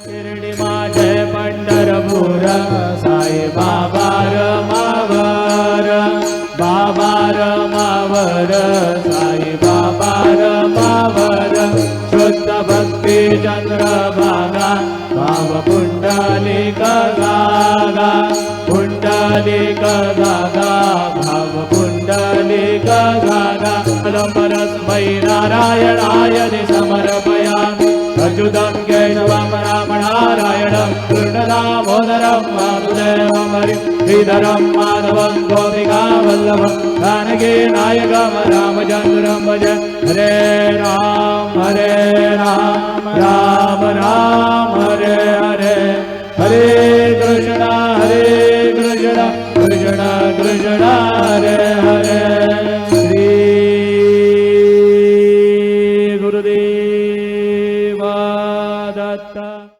शिर्डी माझे पंढरपूर साई बाबा रमावर बाबा रमावर साई बाबा रमावर शुद्ध भक्ती चंद्रभागा भाव पुंडलिक गागा पुंडलिक गागा भाव पुंडलिक गागा परस्मै नारायणाय समर्पयामि अच्युतं केशवं राम नारायणं कृष्णदामोदरं वासुदेवं हरिं श्रीधरं माधवं गोपिकावल्लभं जानकी नायकं रामचन्द्रं भज हरे राम राम राम हरे हरे हरे